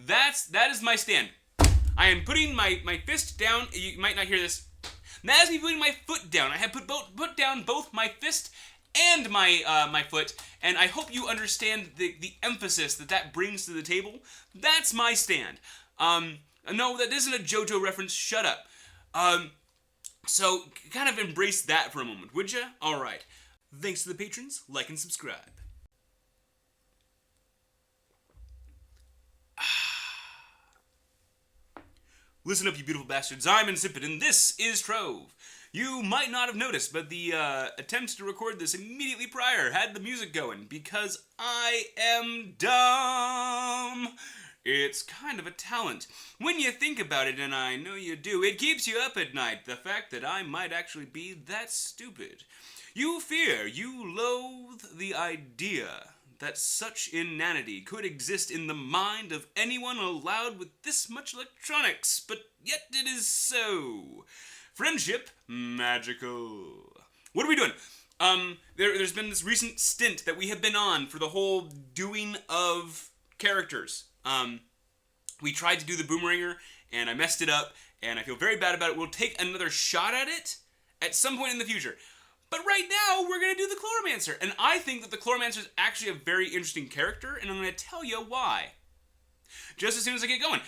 That is my stand. I am putting my fist down. You might not hear this. That is me putting my foot down. I have put down both my fist and my foot, and I hope you understand the emphasis that brings to the table. That's my stand. No, that isn't a JoJo reference. Shut up. So kind of embrace that for a moment, would ya? All right. Thanks to the patrons. Like and subscribe. Listen up, you beautiful bastards. I'm Insipid, and this is Trove. You might not have noticed, but the attempt to record this immediately prior had the music going, because I am dumb. It's kind of a talent. When you think about it, and I know you do, it keeps you up at night, the fact that I might actually be that stupid. You fear, you loathe the idea that such inanity could exist in the mind of anyone allowed with this much electronics, but yet it is so. Friendship, magical. What are we doing? There's been this recent stint that we have been on for the whole doing of characters. We tried to do the Boomeranger, and I messed it up, and I feel very bad about it. We'll take another shot at it at some point in the future. But right now, we're going to do the Chloromancer. And I think that the Chloromancer is actually a very interesting character, and I'm going to tell you why. Just as soon as I get going.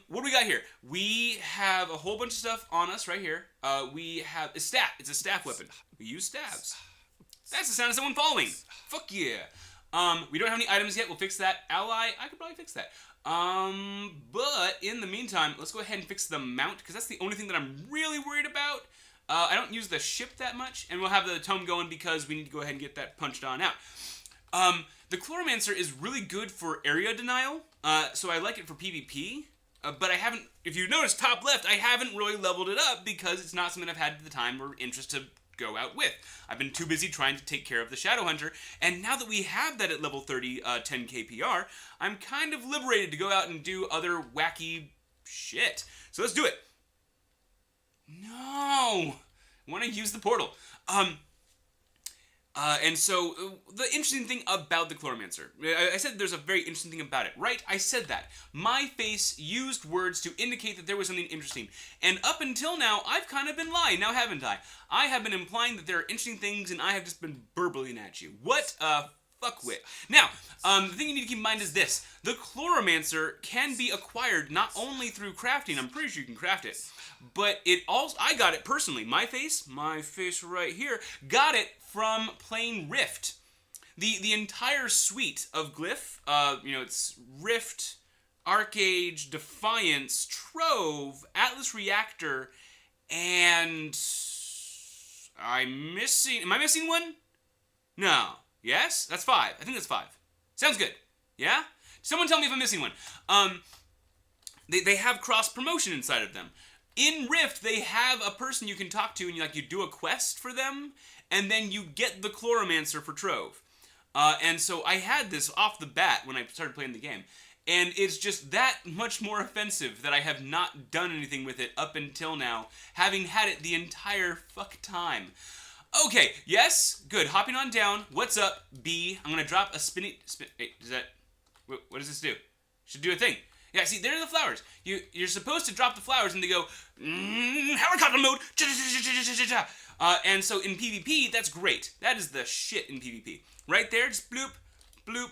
What do we got here? We have a whole bunch of stuff on us right here. We have a staff. It's a staff weapon. We use staves. That's the sound of someone falling. Fuck yeah. We don't have any items yet. We'll fix that. Ally, I could probably fix that. But in the meantime, let's go ahead and fix the mount, because that's the only thing that I'm really worried about. I don't use the ship that much, and we'll have the tome going because we need to go ahead and get that punched on out. The Chloromancer is really good for area denial, so I like it for PvP, but I haven't, if you notice top left, I haven't really leveled it up because it's not something I've had the time or interest to go out with. I've been too busy trying to take care of the Shadow Hunter, and now that we have that at level 30, 10k PR, I'm kind of liberated to go out and do other wacky shit. So let's do it. No! I want to use the portal. And so, the interesting thing about the Chloromancer, I said there's a very interesting thing about it, right? I said that. My face used words to indicate that there was something interesting. And up until now, I've kind of been lying, now haven't I? I have been implying that there are interesting things, and I have just been burbling at you. What a fuckwit. Now, the thing you need to keep in mind is this. The Chloromancer can be acquired not only through crafting, I'm pretty sure you can craft it, but it also, I got it personally. My face right here, got it from playing Rift. The entire suite of glyph, it's Rift, Arcage, Defiance, Trove, Atlas Reactor, and am I missing one? No. Yes? That's 5. I think that's 5. Sounds good. Yeah? Someone tell me if I'm missing one. They have cross-promotion inside of them. In Rift, they have a person you can talk to, and you do a quest for them, and then you get the Chloromancer for Trove. And so I had this off the bat when I started playing the game, and it's just that much more offensive that I have not done anything with it up until now, having had it the entire fuck time. Okay, yes, good. Hopping on down. What's up, B? I'm gonna drop a spinny. Wait, what does this do? Should do a thing. Yeah, see, there are the flowers. You're supposed to drop the flowers, and they go helicopter mode. And so in PvP, that's great. That is the shit in PvP. Right there, just bloop, bloop,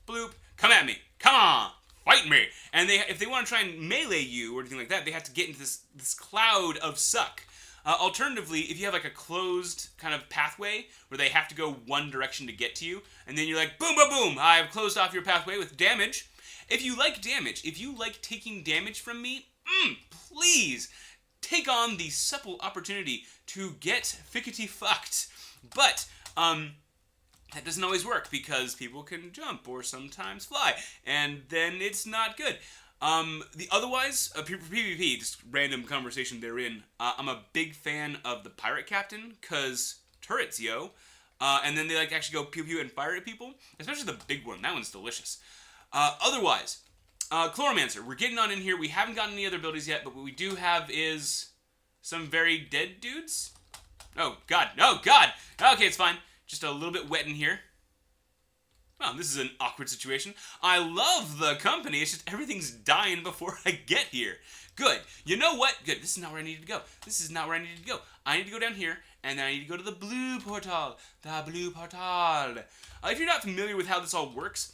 bloop. Come at me. Come on, fight me. And if they want to try and melee you or anything like that, they have to get into this cloud of suck. Alternatively, if you have a closed kind of pathway where they have to go one direction to get to you, and then you're like, boom, boom, boom, I've closed off your pathway with damage. If you like damage, if you like taking damage from me, please take on the supple opportunity to get fickety fucked. But, that doesn't always work because people can jump or sometimes fly, and then it's not good. Otherwise, for PvP, just random conversation therein, I'm a big fan of the Pirate Captain, cause turrets, yo. And then they actually go pew pew and fire at people, especially the big one. That one's delicious. Otherwise, Chloromancer, we're getting on in here. We haven't gotten any other abilities yet, but what we do have is some very dead dudes. Oh, God. Oh, God. Okay, it's fine. Just a little bit wet in here. Well, this is an awkward situation. I love the company. It's just everything's dying before I get here. Good. You know what? Good. This is not where I needed to go. This is not where I needed to go. I need to go down here, and then I need to go to the blue portal. The blue portal. If you're not familiar with how this all works,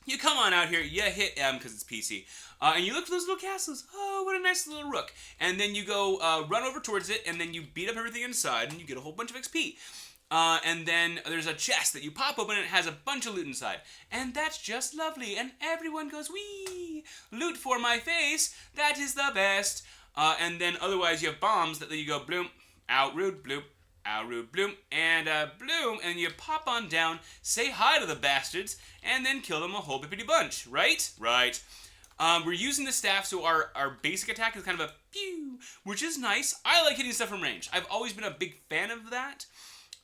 you come on out here, you hit M because it's PC, and you look for those little castles. Oh, what a nice little rook. And then you go run over towards it, and then you beat up everything inside, and you get a whole bunch of XP. And then there's a chest that you pop open, and it has a bunch of loot inside. And that's just lovely, and everyone goes, wee! Loot for my face, that is the best. And then otherwise you have bombs that then you go bloom, out rude, bloop, out rude, bloom, and bloom, and you pop on down, say hi to the bastards, and then kill them a whole bippity bunch, right? Right. We're using the staff, so our basic attack is kind of a pew, which is nice. I like hitting stuff from range. I've always been a big fan of that.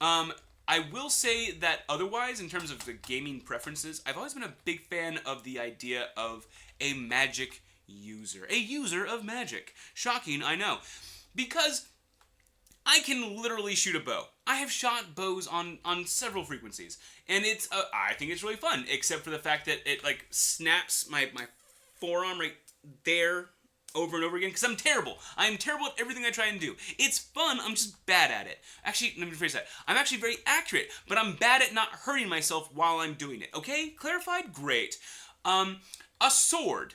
I will say that otherwise, in terms of the gaming preferences, I've always been a big fan of the idea of a magic user. A user of magic. Shocking, I know. Because I can literally shoot a bow. I have shot bows on several frequencies, and it's I think it's really fun, except for the fact that it like snaps my forearm right there over and over again, because I'm terrible. I am terrible at everything I try and do. It's fun, I'm just bad at it. Actually, let me rephrase that. I'm actually very accurate, but I'm bad at not hurting myself while I'm doing it. Okay? Clarified? Great. A sword.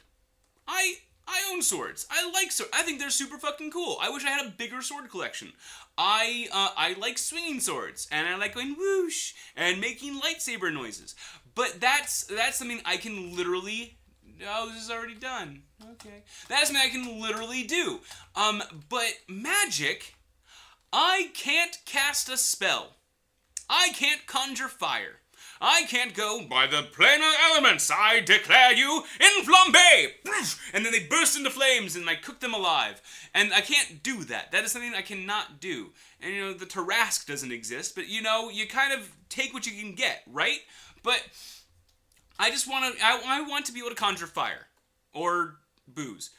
I own swords. I like swords. I think they're super fucking cool. I wish I had a bigger sword collection. I like swinging swords, and I like going whoosh and making lightsaber noises. But that's something I can literally... Oh, this is already done. Okay. That's something I can literally do. But magic, I can't cast a spell. I can't conjure fire. I can't go, by the planar elements, I declare you in flambe! And then they burst into flames and I cook them alive. And I can't do that. That is something I cannot do. And, you know, the Tarrasque doesn't exist, but, you know, you kind of take what you can get, right? But I just want to, I want to be able to conjure fire. Or booze.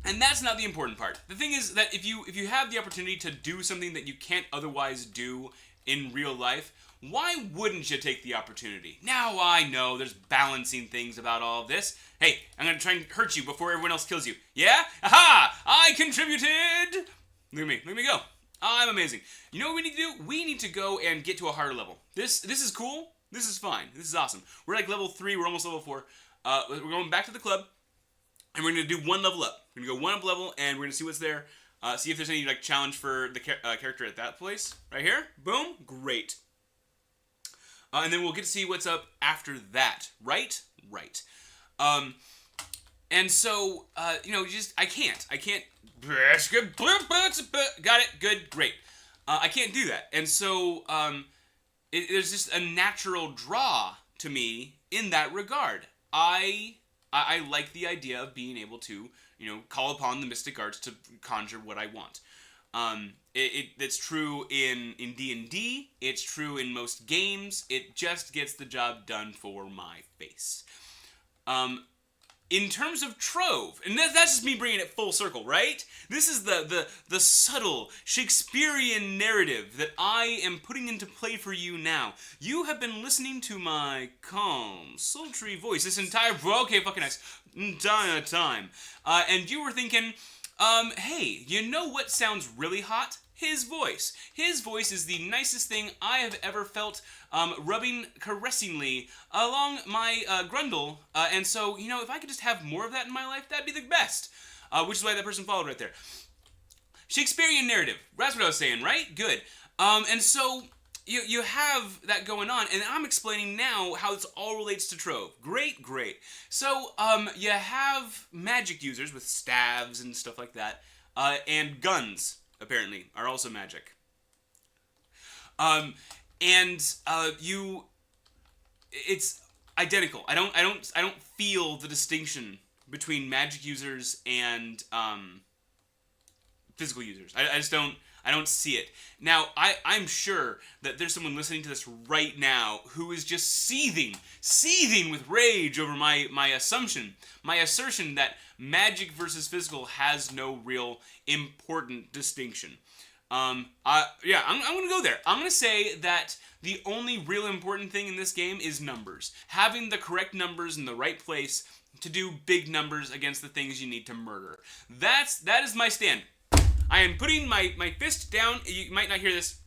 And that's not the important part. The thing is that if you have the opportunity to do something that you can't otherwise do in real life, why wouldn't you take the opportunity? Now I know there's balancing things about all of this. Hey, I'm going to try and hurt you before everyone else kills you. Yeah? Aha! I contributed! Look at me go. I'm amazing. You know what we need to do? We need to go and get to a harder level. This is cool. This is fine. This is awesome. We're like level 3. We're almost level 4. We're going back to the club. And we're going to do one level up. We're going to go one up level, and we're going to see what's there. See if there's any like challenge for the character at that place. Right here. Boom. Great. And then we'll get to see what's up after that. Right? Right. And so, you know, I can't. Got it. Good. Great. I can't do that. And so, there's just a natural draw to me in that regard. I like the idea of being able to, you know, call upon the mystic arts to conjure what I want. It's true in D&D. It's true in most games. It just gets the job done for my face. In terms of Trove, and that's just me bringing it full circle, right? This is the subtle Shakespearean narrative that I am putting into play for you now. You have been listening to my calm, sultry voice this entire entire time, and you were thinking, hey, you know what sounds really hot? His voice. His voice is the nicest thing I have ever felt, rubbing caressingly along my grundle. And so, you know, if I could just have more of that in my life, that'd be the best. Which is why that person followed right there. Shakespearean narrative. That's what I was saying, right? Good. And so you have that going on, and I'm explaining now how this all relates to Trove. Great, great. So, you have magic users with staves and stuff like that, and guns. Apparently, are also magic. It's identical. I don't feel the distinction between magic users and physical users. I just don't see it. Now, I'm sure that there's someone listening to this right now who is just seething with rage over my assertion that magic versus physical has no real important distinction. Yeah, I'm gonna go there. I'm gonna say that the only real important thing in this game is numbers. Having the correct numbers in the right place to do big numbers against the things you need to murder. That is my stand. I am putting my fist down. You might not hear this.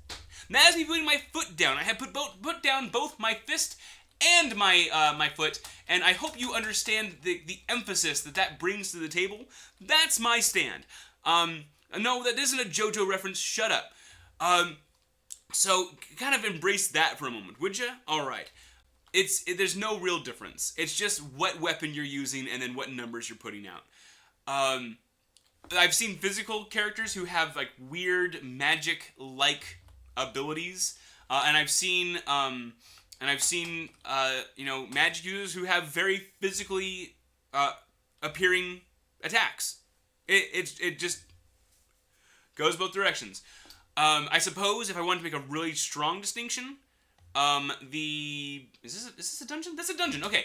That is me putting my foot down. I have put down both my fist and my foot, and I hope you understand the emphasis that brings to the table. That's my stand. No, that isn't a JoJo reference. Shut up. So kind of embrace that for a moment, would you? All right. There's no real difference. It's just what weapon you're using and then what numbers you're putting out. I've seen physical characters who have like weird magic-like abilities, and I've seen magic users who have very physically appearing attacks. It just goes both directions. I suppose if I wanted to make a really strong distinction, is this a dungeon? That's a dungeon. Okay.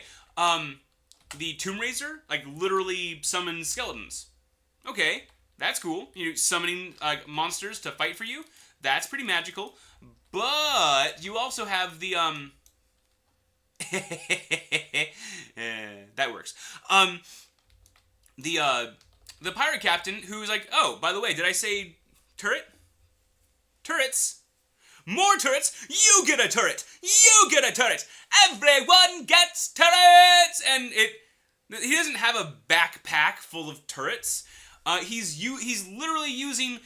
The Tomb Raiser like literally summons skeletons. Okay, that's cool. You're summoning monsters to fight for you. That's pretty magical. But you also have the that works. The pirate captain who's like, oh, by the way, did I say turret? Turrets. More turrets. You get a turret. You get a turret. Everyone gets turrets. And he doesn't have a backpack full of turrets. He's literally using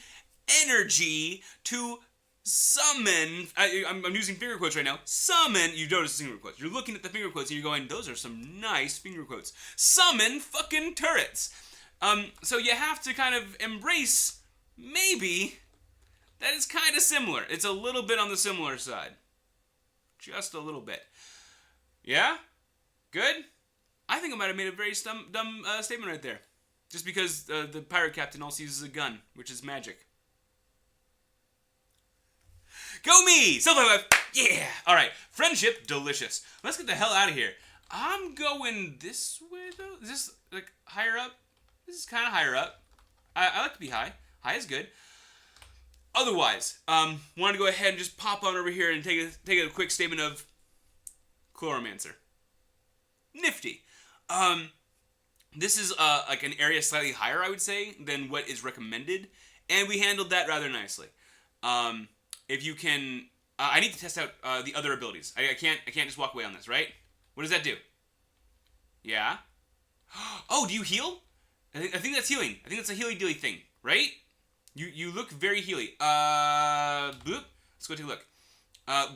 energy to summon. I'm using finger quotes right now. Summon. You notice the finger quotes. You're looking at the finger quotes and you're going, those are some nice finger quotes. Summon fucking turrets. So you have to kind of embrace maybe that is kind of similar. It's a little bit on the similar side. Just a little bit. Yeah? Good? I think I might have made a very dumb statement right there. Just because the pirate captain also uses a gun, which is magic. Go me! Self-high five! Yeah! Alright, friendship, delicious. Let's get the hell out of here. I'm going this way, though. Is this, like, higher up? This is kind of higher up. I like to be high. High is good. Otherwise, want to go ahead and just pop on over here and take a quick statement of Chloromancer. Nifty. This is like an area slightly higher, I would say, than what is recommended, and we handled that rather nicely. If you can, I need to test out the other abilities. I can't just walk away on this, right? What does that do? Yeah. Oh, do you heal? I think that's healing. I think that's a healy-dealy thing, right? You look very healy. Boop. Let's go take a look.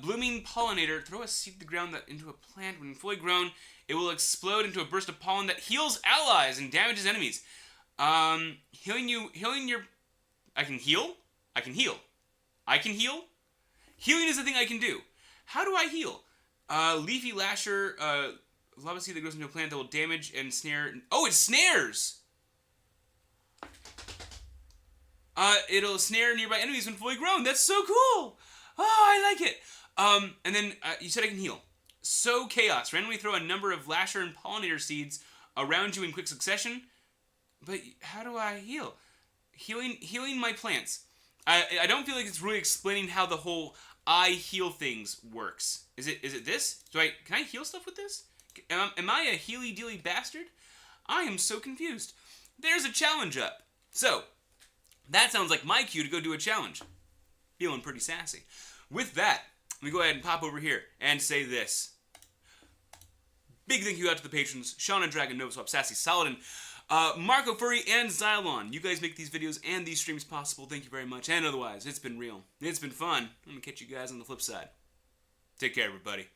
Blooming pollinator. Throw a seed to the ground into a plant. When fully grown, it will explode into a burst of pollen that heals allies and damages enemies. Healing your... I can heal? I can heal. I can heal? Healing is the thing I can do. How do I heal? Leafy lasher, lava seed that grows into a plant that will damage and snare... Oh, it snares! It'll snare nearby enemies when fully grown. That's so cool! Oh, I like it! And then, you said I can heal. Sow chaos. Randomly throw a number of lasher and pollinator seeds around you in quick succession. But how do I heal? Healing my plants. I don't feel like it's really explaining how the whole I heal things works. Is it this? Can I heal stuff with this? Am I a healy-dealy bastard? I am so confused. There's a challenge up. So, that sounds like my cue to go do a challenge. Feeling pretty sassy. With that, let me go ahead and pop over here and say this. Big thank you out to the patrons, Sean and Dragon, Novaswap, Sassy, Saladin, Marco Furry, and Xylon. You guys make these videos and these streams possible. Thank you very much. And otherwise, it's been real. It's been fun. I'm going to catch you guys on the flip side. Take care, everybody.